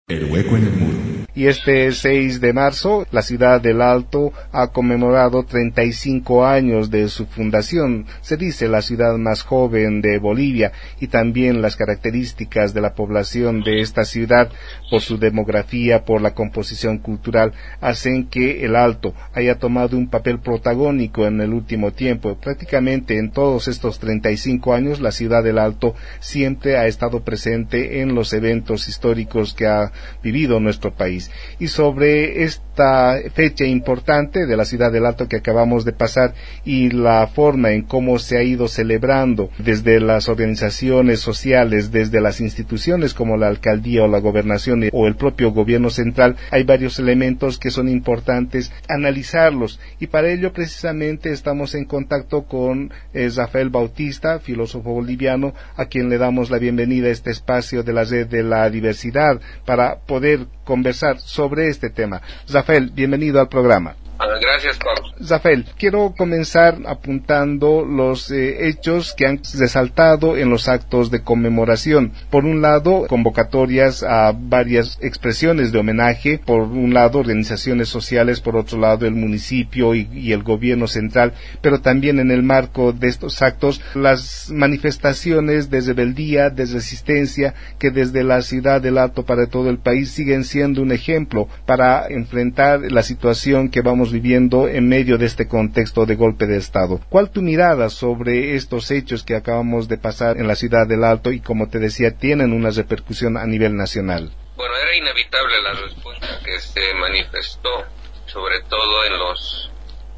El hueco en el muro. Y este 6 de marzo, la ciudad del Alto ha conmemorado 35 años de su fundación. Se dice la ciudad más joven de Bolivia, y también las características de la población de esta ciudad, por su demografía, por la composición cultural, hacen que el Alto haya tomado un papel protagónico en el último tiempo. Prácticamente en todos estos 35 años, la ciudad del Alto siempre ha estado presente en los eventos históricos que ha vivido nuestro país. Y sobre esta fecha importante de la ciudad del Alto que acabamos de pasar y la forma en cómo se ha ido celebrando desde las organizaciones sociales, desde las instituciones como la alcaldía o la gobernación o el propio gobierno central, hay varios elementos que son importantes analizarlos, y para ello precisamente estamos en contacto con Rafael Bautista, filósofo boliviano, a quien le damos la bienvenida a este espacio de la Red de la Diversidad para poder conversar sobre este tema. Rafael, bienvenido al programa. Gracias, Pablo. Rafael, quiero comenzar apuntando los hechos que han resaltado en los actos de conmemoración. Por un lado, convocatorias a varias expresiones de homenaje, por un lado organizaciones sociales, por otro lado el municipio y el gobierno central, pero también en el marco de estos actos las manifestaciones de rebeldía, de resistencia, que desde la ciudad del Alto para todo el país siguen siendo un ejemplo para enfrentar la situación que vamos viviendo en medio de este contexto de golpe de Estado. ¿Cuál tu mirada sobre estos hechos que acabamos de pasar en la ciudad del Alto y, como te decía, tienen una repercusión a nivel nacional? Bueno, era inevitable la respuesta que se manifestó, sobre todo en los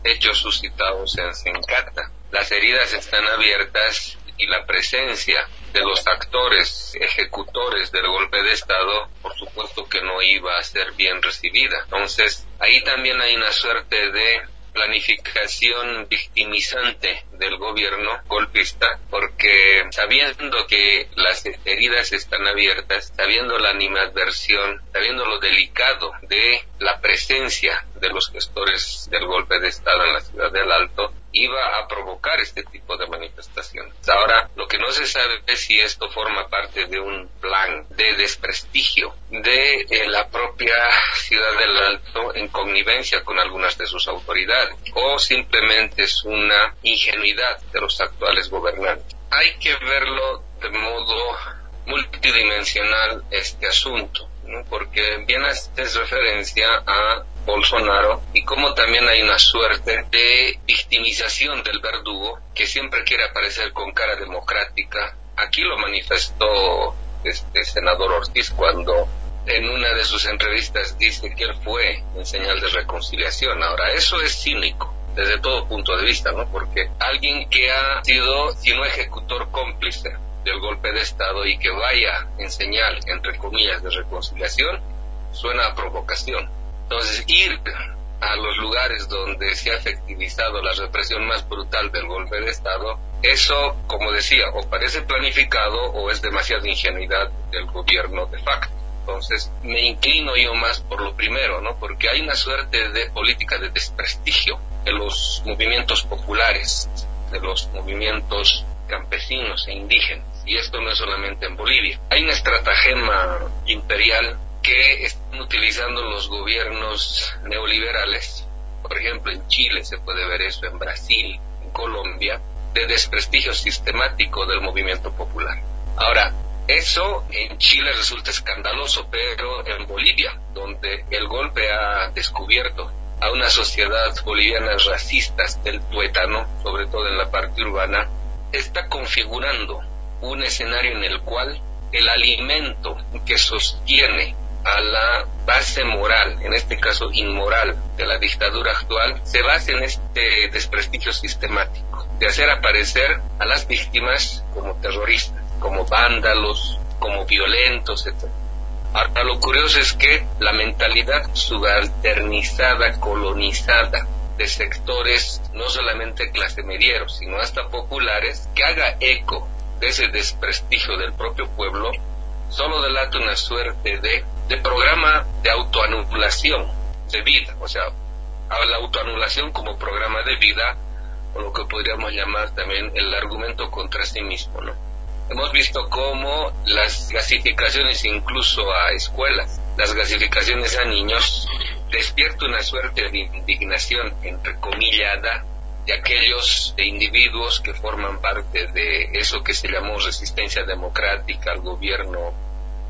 hechos suscitados en Sencata. Las heridas están abiertas y la presencia de los actores ejecutores del golpe de Estado, por supuesto que no iba a ser bien recibida. Entonces, ahí también hay una suerte de planificación victimizante del gobierno golpista, porque sabiendo que las heridas están abiertas, sabiendo la animadversión, sabiendo lo delicado de la presencia de los gestores del golpe de Estado en la ciudad del Alto, iba a provocar este tipo de manifestaciones. Ahora, lo que no se sabe es si esto forma parte de un plan de desprestigio de la propia ciudad del Alto en connivencia con algunas de sus autoridades, o simplemente es una ingenuidad de los actuales gobernantes. Hay que verlo de modo multidimensional este asunto, ¿no? Porque bien haces referencia a Bolsonaro y como también hay una suerte de victimización del verdugo que siempre quiere aparecer con cara democrática. Aquí lo manifestó senador Ortiz cuando en una de sus entrevistas dice que él fue en señal de reconciliación. Ahora, eso es cínico desde todo punto de vista, ¿no? Porque alguien que ha sido, si no ejecutor, cómplice del golpe de Estado y que vaya en señal, entre comillas, de reconciliación, suena a provocación. Entonces, ir a los lugares donde se ha efectivizado la represión más brutal del golpe de Estado, eso, como decía, o parece planificado o es demasiada ingenuidad del gobierno de facto. Entonces, me inclino yo más por lo primero, ¿no? Porque hay una suerte de política de desprestigio de los movimientos populares, de los movimientos campesinos e indígenas. Y esto no es solamente en Bolivia. Hay una estratagema imperial que están utilizando los gobiernos neoliberales, por ejemplo en Chile se puede ver eso, en Brasil, en Colombia, de desprestigio sistemático del movimiento popular. Ahora, eso en Chile resulta escandaloso, pero en Bolivia, donde el golpe ha descubierto a una sociedad boliviana racistas del tuétano, sobre todo en la parte urbana, está configurando un escenario en el cual el alimento que sostiene a la base moral, en este caso inmoral, de la dictadura actual, se basa en este desprestigio sistemático, de hacer aparecer a las víctimas como terroristas, como vándalos, como violentos, etc. Ahora, lo curioso es que la mentalidad subalternizada, colonizada, de sectores no solamente clase medieros, sino hasta populares, que haga eco de ese desprestigio del propio pueblo, solo delata una suerte de programa de autoanulación de vida, o sea, a la autoanulación como programa de vida, o lo que podríamos llamar también el argumento contra sí mismo, ¿no? Hemos visto cómo las gasificaciones incluso a escuelas, las gasificaciones a niños, despierta una suerte de indignación, entrecomillada, de aquellos individuos que forman parte de eso que se llamó resistencia democrática al gobierno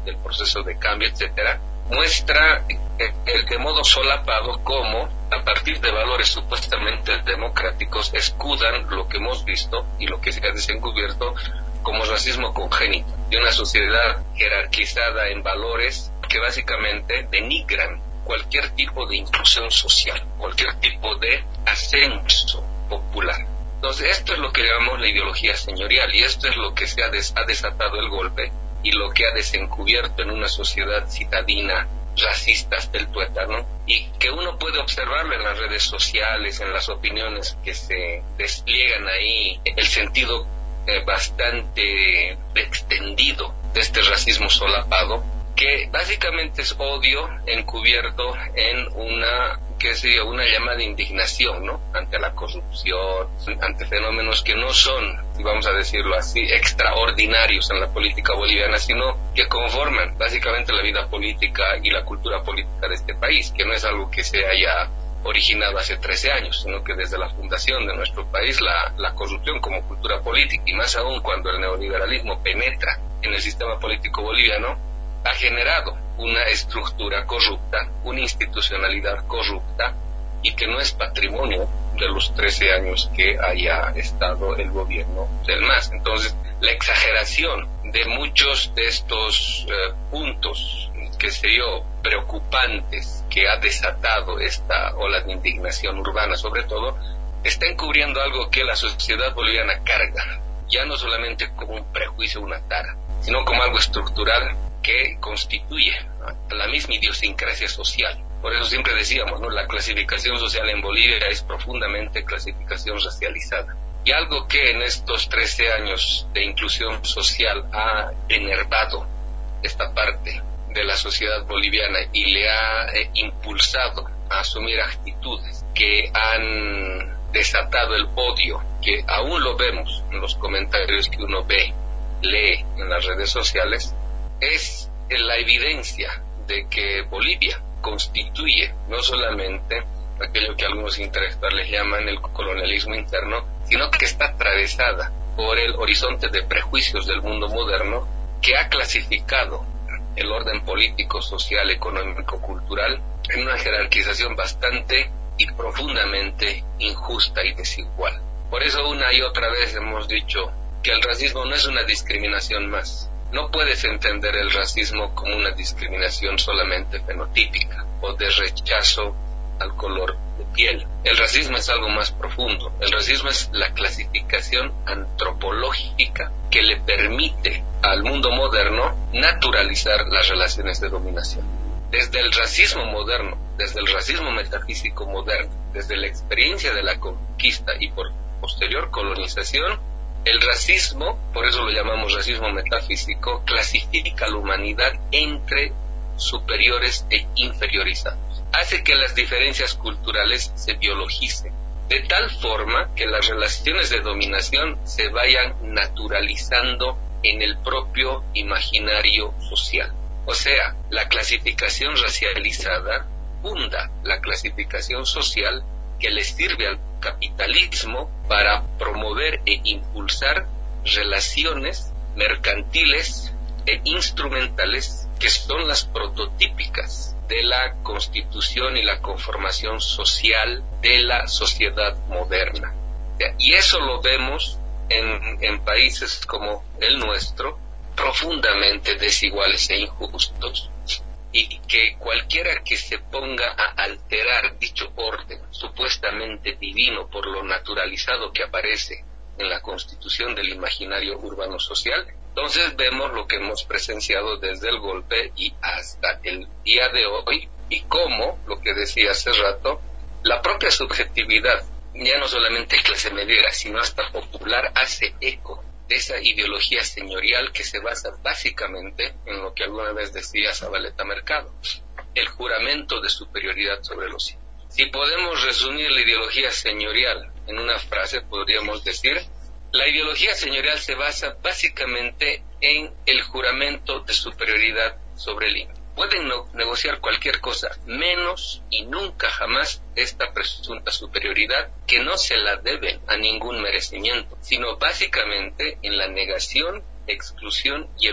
del proceso de cambio, etcétera. Muestra de modo solapado cómo, a partir de valores supuestamente democráticos, escudan lo que hemos visto y lo que se ha desencubierto como racismo congénito, de una sociedad jerarquizada en valores que básicamente denigran cualquier tipo de inclusión social, cualquier tipo de ascenso popular. Entonces, esto es lo que llamamos la ideología señorial, y esto es lo que ha desatado el golpe y lo que ha desencubierto en una sociedad citadina racista hasta el tuétano, y que uno puede observarlo en las redes sociales, en las opiniones que se despliegan ahí, el sentido bastante extendido de este racismo solapado, que básicamente es odio encubierto en una llamada indignación, ¿no?, ante la corrupción, ante fenómenos que no son, vamos a decirlo así, extraordinarios en la política boliviana, sino que conforman básicamente la vida política y la cultura política de este país, que no es algo que se haya originado hace 13 años, sino que desde la fundación de nuestro país la corrupción como cultura política, y más aún cuando el neoliberalismo penetra en el sistema político boliviano, ha generado una estructura corrupta, una institucionalidad corrupta, y que no es patrimonio de los 13 años que haya estado el gobierno del MAS. Entonces, la exageración de muchos de estos puntos, preocupantes, que ha desatado esta ola de indignación urbana, sobre todo, está encubriendo algo que la sociedad boliviana carga, ya no solamente como un prejuicio, una tara, sino como algo estructural que constituye la misma idiosincrasia social. Por eso siempre decíamos, ¿no?, la clasificación social en Bolivia es profundamente clasificación racializada. Y algo que en estos 13 años de inclusión social ha enervado esta parte de la sociedad boliviana y le ha impulsado a asumir actitudes que han desatado el odio, que aún lo vemos en los comentarios que uno lee en las redes sociales, es la evidencia de que Bolivia constituye no solamente aquello que algunos intelectuales llaman el colonialismo interno, sino que está atravesada por el horizonte de prejuicios del mundo moderno, que ha clasificado el orden político, social, económico, cultural en una jerarquización bastante y profundamente injusta y desigual. Por eso una y otra vez hemos dicho que el racismo no es una discriminación más. No puedes entender el racismo como una discriminación solamente fenotípica o de rechazo al color de piel. El racismo es algo más profundo. El racismo es la clasificación antropológica que le permite al mundo moderno naturalizar las relaciones de dominación. Desde el racismo moderno, desde el racismo metafísico moderno, desde la experiencia de la conquista y por posterior colonización, el racismo, por eso lo llamamos racismo metafísico, clasifica a la humanidad entre superiores e inferiorizados. Hace que las diferencias culturales se biologicen, de tal forma que las relaciones de dominación se vayan naturalizando en el propio imaginario social. O sea, la clasificación racializada funda la clasificación social que le sirve al capitalismo para promover e impulsar relaciones mercantiles e instrumentales que son las prototípicas de la constitución y la conformación social de la sociedad moderna. Y eso lo vemos en países como el nuestro, profundamente desiguales e injustos, y que cualquiera que se ponga a alterar dicho orden supuestamente divino por lo naturalizado que aparece en la constitución del imaginario urbano social, entonces vemos lo que hemos presenciado desde el golpe y hasta el día de hoy, y cómo, lo que decía hace rato, la propia subjetividad, ya no solamente clase mediera, sino hasta popular, hace eco de esa ideología señorial que se basa básicamente en lo que alguna vez decía Zabaleta Mercado, el juramento de superioridad sobre los indios. Si podemos resumir la ideología señorial en una frase, podríamos decir: la ideología señorial se basa básicamente en el juramento de superioridad sobre el indio. pueden negociar cualquier cosa, menos y nunca jamás esta presunta superioridad que no se la deben a ningún merecimiento, sino básicamente en la negación, exclusión y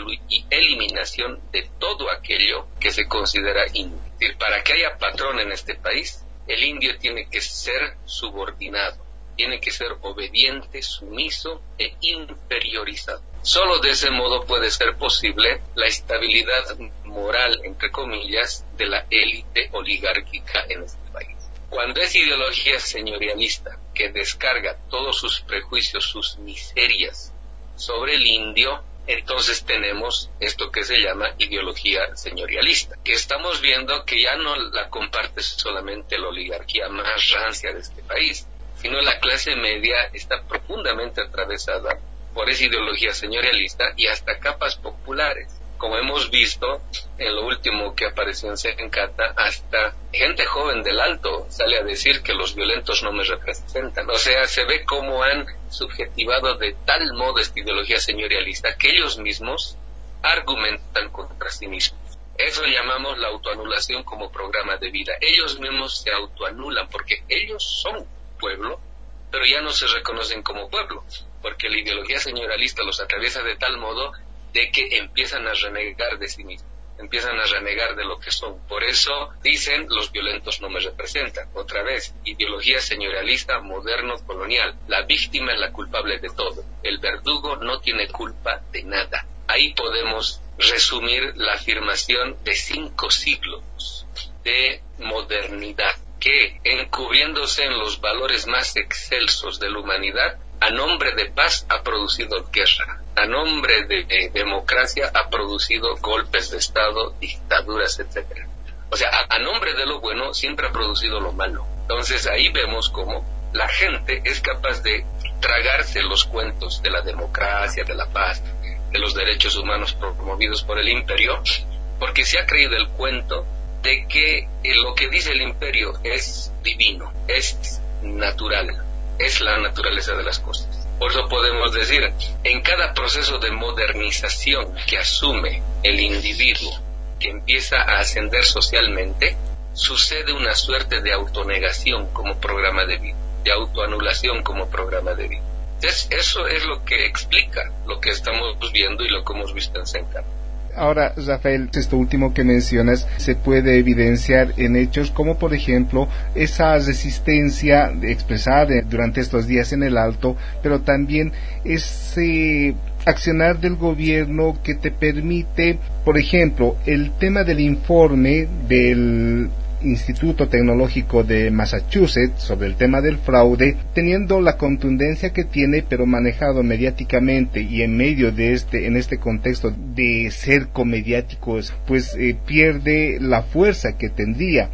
eliminación de todo aquello que se considera indio. Es decir, para que haya patrón en este país, el indio tiene que ser subordinado, tiene que ser obediente, sumiso e inferiorizado. Solo de ese modo puede ser posible la estabilidad moral, entre comillas, de la élite oligárquica en este país. Cuando es ideología señorialista que descarga todos sus prejuicios, sus miserias sobre el indio, entonces tenemos esto que se llama ideología señorialista, que estamos viendo que ya no la comparte solamente la oligarquía más rancia de este país, sino la clase media está profundamente atravesada por esa ideología señorialista y hasta capas populares. Como hemos visto en lo último que apareció en Sencata, hasta gente joven del Alto sale a decir que los violentos no me representan. O sea, se ve cómo han subjetivado de tal modo esta ideología señorialista que ellos mismos argumentan contra sí mismos. Eso llamamos la autoanulación como programa de vida. Ellos mismos se autoanulan porque ellos son pueblo, pero ya no se reconocen como pueblo, porque la ideología señorialista los atraviesa de tal modo de que empiezan a renegar de sí mismos, empiezan a renegar de lo que son. Por eso dicen, los violentos no me representan. Otra vez, ideología señorialista moderno-colonial. La víctima es la culpable de todo. El verdugo no tiene culpa de nada. Ahí podemos resumir la afirmación de 5 siglos de modernidad, que, encubriéndose en los valores más excelsos de la humanidad, a nombre de paz ha producido guerra, a nombre de democracia ha producido golpes de Estado, dictaduras, etc. O sea, a nombre de lo bueno siempre ha producido lo malo. Entonces ahí vemos cómo la gente es capaz de tragarse los cuentos de la democracia, de la paz, de los derechos humanos promovidos por el imperio, porque se ha creído el cuento de que lo que dice el imperio es divino, es natural, es la naturaleza de las cosas. Por eso podemos decir, en cada proceso de modernización que asume el individuo, que empieza a ascender socialmente, sucede una suerte de autonegación como programa de vida, de autoanulación como programa de vida. Entonces, eso es lo que explica lo que estamos viendo y lo que hemos visto en Sencata. Ahora, Rafael, esto último que mencionas se puede evidenciar en hechos como, por ejemplo, esa resistencia expresada durante estos días en el Alto, pero también ese accionar del gobierno que te permite, por ejemplo, el tema del informe del Instituto Tecnológico de Massachusetts sobre el tema del fraude, teniendo la contundencia que tiene, pero manejado mediáticamente y en medio de en este contexto de cerco mediático, pues pierde la fuerza que tendría,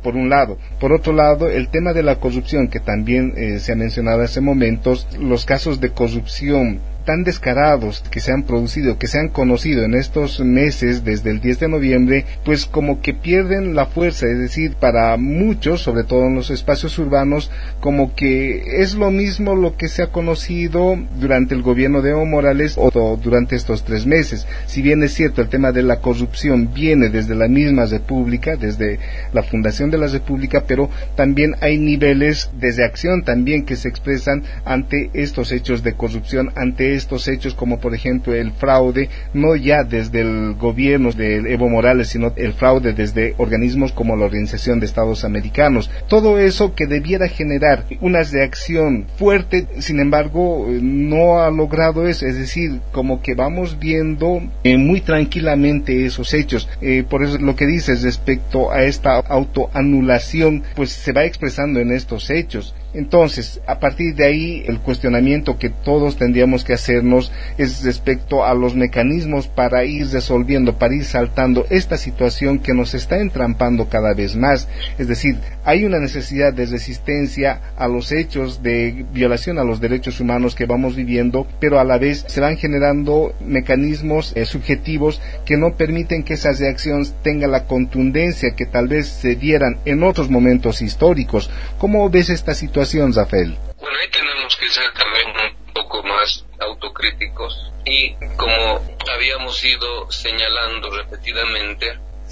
por un lado. Por otro lado, el tema de la corrupción, que también se ha mencionado hace momentos, los casos de corrupción tan descarados que se han producido, que se han conocido en estos meses desde el 10 de noviembre, pues como que pierden la fuerza, es decir, para muchos, sobre todo en los espacios urbanos, como que es lo mismo lo que se ha conocido durante el gobierno de Evo Morales o durante estos 3 meses. Si bien es cierto, el tema de la corrupción viene desde la misma República, desde la fundación de la República, pero también hay niveles de acción también que se expresan ante estos hechos de corrupción, ante estos hechos como por ejemplo el fraude, no ya desde el gobierno de Evo Morales, sino el fraude desde organismos como la Organización de Estados Americanos. Todo eso que debiera generar una reacción fuerte, sin embargo, no ha logrado eso, es decir, como que vamos viendo muy tranquilamente esos hechos. Por eso lo que dices respecto a esta autoanulación, pues se va expresando en estos hechos. Entonces, a partir de ahí, el cuestionamiento que todos tendríamos que hacernos es respecto a los mecanismos para ir resolviendo, para ir saltando esta situación que nos está entrampando cada vez más. Es decir, hay una necesidad de resistencia a los hechos de violación a los derechos humanos que vamos viviendo, pero a la vez se van generando mecanismos subjetivos que no permiten que esa reacción tenga la contundencia que tal vez se dieran en otros momentos históricos. ¿Cómo ves esta situación, Rafael? Bueno, ahí tenemos que ser también un poco más autocríticos y, como habíamos ido señalando repetidamente,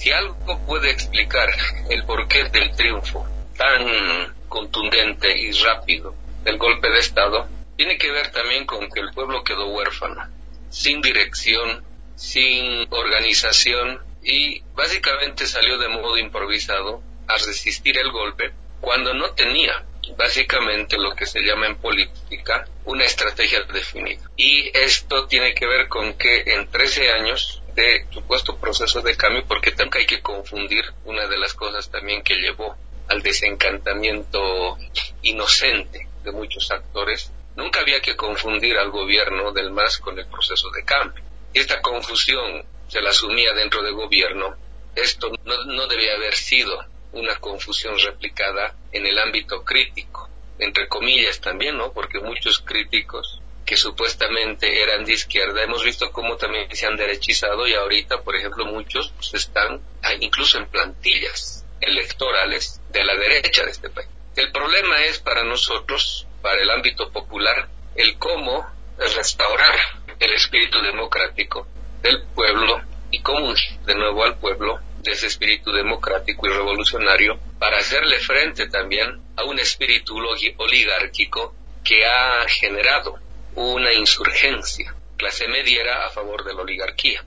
Si algo puede explicar el porqué del triunfo tan contundente y rápido del golpe de Estado, tiene que ver también con que el pueblo quedó huérfano, sin dirección, sin organización, y básicamente salió de modo improvisado a resistir el golpe cuando no tenía básicamente lo que se llama en política una estrategia definida. Y esto tiene que ver con que en 13 años de supuesto proceso de cambio, porque tampoco hay que confundir una de las cosas también que llevó al desencantamiento inocente de muchos actores, nunca había que confundir al gobierno del MAS con el proceso de cambio. Esta confusión se la asumía dentro del gobierno. Esto no debía haber sido una confusión replicada en el ámbito crítico, entre comillas también, ¿no? Porque muchos críticos que supuestamente eran de izquierda, hemos visto cómo también se han derechizado, y ahorita, por ejemplo, muchos están incluso en plantillas electorales de la derecha de este país. El problema es para nosotros, para el ámbito popular, el cómo restaurar el espíritu democrático del pueblo y cómo de nuevo al pueblo de ese espíritu democrático y revolucionario para hacerle frente también a un espíritu oligárquico que ha generado una insurgencia clase mediera a favor de la oligarquía.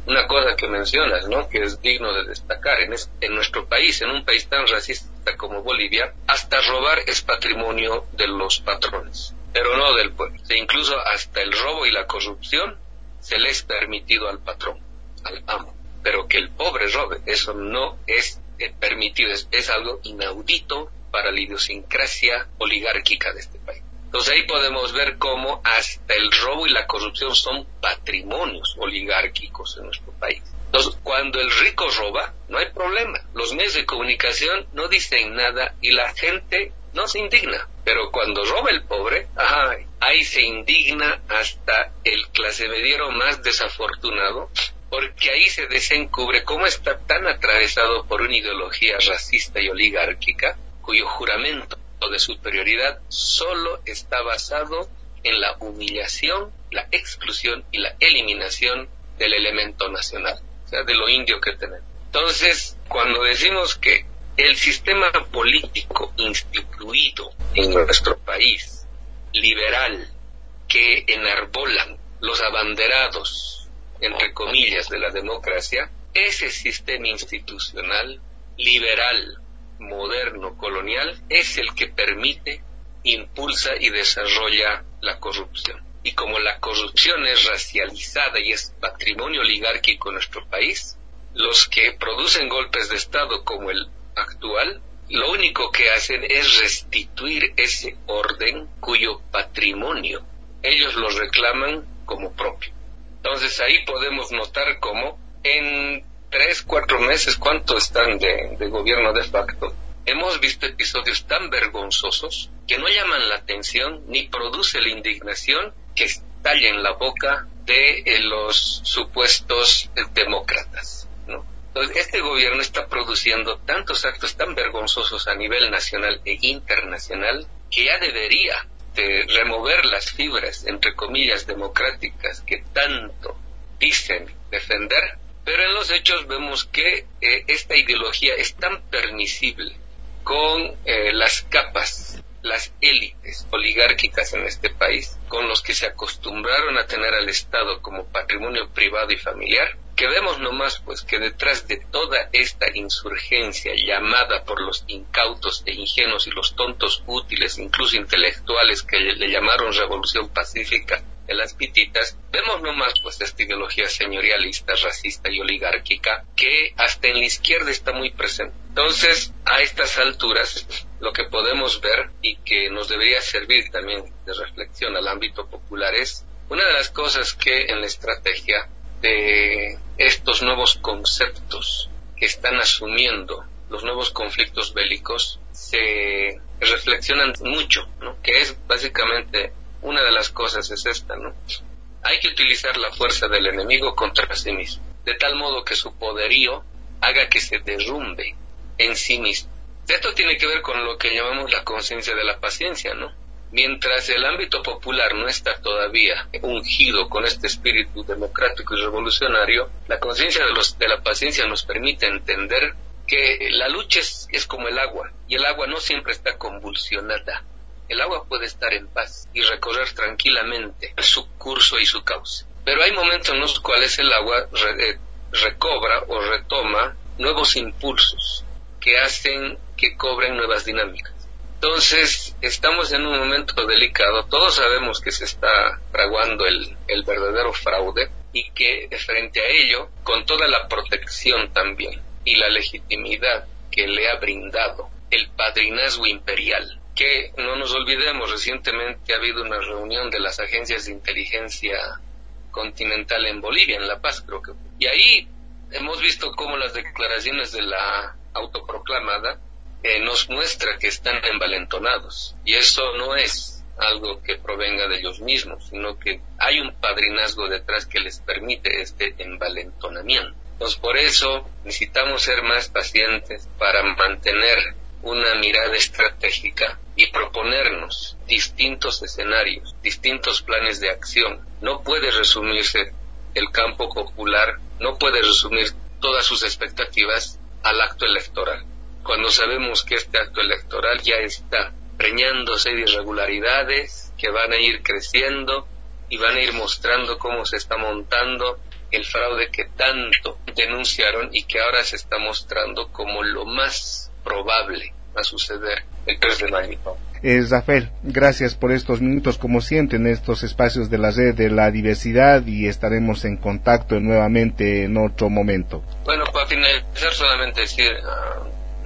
Una cosa que mencionas, ¿no?, que es digno de destacar, en nuestro país, en un país tan racista como Bolivia, hasta robar es patrimonio de los patrones, pero no del pueblo. E incluso hasta el robo y la corrupción se le es permitido al patrón, al amo. Pero que el pobre robe, eso no es permitido, es algo inaudito para la idiosincrasia oligárquica de este país. Entonces ahí podemos ver cómo hasta el robo y la corrupción son patrimonios oligárquicos en nuestro país. Entonces, cuando el rico roba, no hay problema. Los medios de comunicación no dicen nada y la gente no se indigna. Pero cuando roba el pobre, ahí se indigna hasta el clase mediero más desafortunado, porque ahí se desencubre cómo está tan atravesado por una ideología racista y oligárquica, cuyo juramento de superioridad solo está basado en la humillación, la exclusión y la eliminación del elemento nacional, o sea, de lo indio que tenemos. Entonces, cuando decimos que el sistema político instituido en nuestro país, liberal, que enarbolan los abanderados, entre comillas, de la democracia, ese sistema institucional liberal, moderno, colonial, es el que permite, impulsa y desarrolla la corrupción. Y como la corrupción es racializada y es patrimonio oligárquico en nuestro país, los que producen golpes de Estado como el actual, lo único que hacen es restituir ese orden cuyo patrimonio ellos lo reclaman como propio. Entonces ahí podemos notar cómo en 3-4 meses, ¿cuánto están de gobierno de facto? Hemos visto episodios tan vergonzosos que no llaman la atención ni produce la indignación que estalla en la boca de los supuestos demócratas, ¿no? Entonces este gobierno está produciendo tantos actos tan vergonzosos a nivel nacional e internacional que ya debería de remover las fibras, entre comillas, democráticas que tanto dicen defender. Pero en los hechos vemos que esta ideología es tan permisible con las capas, las élites oligárquicas en este país, con los que se acostumbraron a tener al Estado como patrimonio privado y familiar, que vemos nomás pues que detrás de toda esta insurgencia llamada por los incautos e ingenuos y los tontos útiles, incluso intelectuales, que le llamaron Revolución Pacífica de las Pititas, vemos nomás pues esta ideología señorialista, racista y oligárquica que hasta en la izquierda está muy presente. Entonces, a estas alturas, lo que podemos ver y que nos debería servir también de reflexión al ámbito popular es una de las cosas que en la estrategia de estos nuevos conceptos que están asumiendo los nuevos conflictos bélicos se reflexionan mucho, ¿no? Que es básicamente una de las cosas es esta, ¿no? Hay que utilizar la fuerza del enemigo contra sí mismo, de tal modo que su poderío haga que se derrumbe en sí mismo. Esto tiene que ver con lo que llamamos la conciencia de la paciencia, ¿no? Mientras el ámbito popular no está todavía ungido con este espíritu democrático y revolucionario, la conciencia de la paciencia nos permite entender que la lucha es como el agua, y el agua no siempre está convulsionada. El agua puede estar en paz y recorrer tranquilamente su curso y su cauce. Pero hay momentos en los cuales el agua recobra o retoma nuevos impulsos que hacen que cobren nuevas dinámicas. Entonces, estamos en un momento delicado. Todos sabemos que se está fraguando el verdadero fraude, y que frente a ello, con toda la protección también y la legitimidad que le ha brindado el padrinazgo imperial, que no nos olvidemos, recientemente ha habido una reunión de las agencias de inteligencia continental en Bolivia, en La Paz creo que, y ahí hemos visto cómo las declaraciones de la autoproclamada nos muestra que están envalentonados, y eso no es algo que provenga de ellos mismos, sino que hay un padrinazgo detrás que les permite este envalentonamiento. Entonces, por eso necesitamos ser más pacientes para mantener una mirada estratégica y proponernos distintos escenarios, distintos planes de acción. No puede resumirse el campo popular, no puede resumir todas sus expectativas al acto electoral, cuando sabemos que este acto electoral ya está preñándose de irregularidades que van a ir creciendo y van a ir mostrando cómo se está montando el fraude que tanto denunciaron y que ahora se está mostrando como lo más probable a suceder el 3 de mayo. Rafael, gracias por estos minutos, como siempre, en estos espacios de la red de la diversidad, y estaremos en contacto nuevamente en otro momento. Bueno, para finalizar, solamente decir,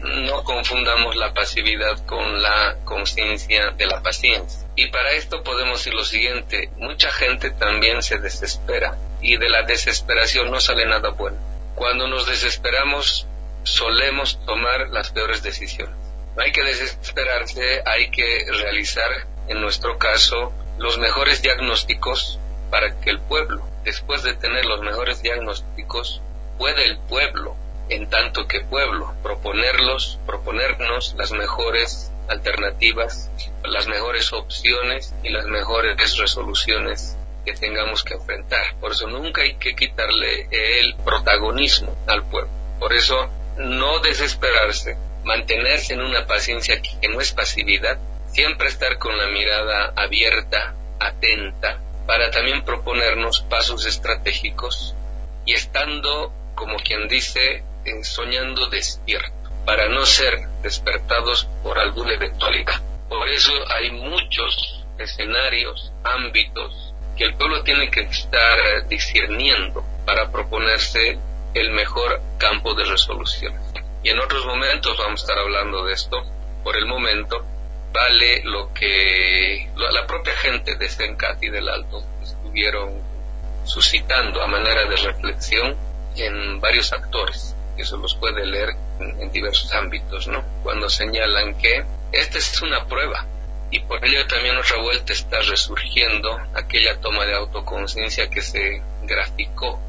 no confundamos la pasividad con la conciencia de la paciencia. Y para esto podemos decir lo siguiente: mucha gente también se desespera, y de la desesperación no sale nada bueno. Cuando nos desesperamos, solemos tomar las peores decisiones. No hay que desesperarse, hay que realizar, en nuestro caso, los mejores diagnósticos para que el pueblo, después de tener los mejores diagnósticos, pueda el pueblo, en tanto que pueblo, proponernos las mejores alternativas, las mejores opciones y las mejores resoluciones que tengamos que enfrentar. Por eso nunca hay que quitarle el protagonismo al pueblo. Por eso, no desesperarse, mantenerse en una paciencia que no es pasividad, siempre estar con la mirada abierta, atenta, para también proponernos pasos estratégicos y estando, como quien dice, soñando despierto, para no ser despertados por alguna eventualidad. Por eso hay muchos escenarios, ámbitos que el pueblo tiene que estar discerniendo para proponerse el mejor campo de resoluciones. Y en otros momentos vamos a estar hablando de esto. Por el momento, vale lo que la propia gente de Sencati y del Alto estuvieron suscitando a manera de reflexión en varios actores, que se los puede leer en diversos ámbitos, ¿no? Cuando señalan que esta es una prueba, y por ello también otra vuelta está resurgiendo aquella toma de autoconciencia que se graficó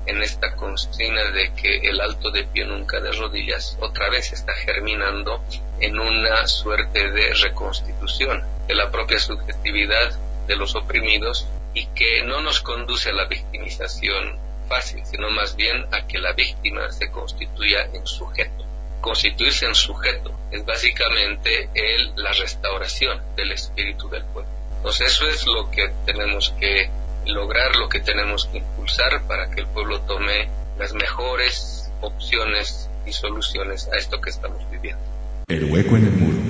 en esta consigna de que el alto de pie nunca de rodillas otra vez está germinando en una suerte de reconstitución de la propia subjetividad de los oprimidos, y que no nos conduce a la victimización fácil, sino más bien a que la víctima se constituya en sujeto. Constituirse en sujeto es básicamente la restauración del espíritu del pueblo. Entonces eso es lo que tenemos que lograr, lo que tenemos que impulsar para que el pueblo tome las mejores opciones y soluciones a esto que estamos viviendo. El hueco en el muro.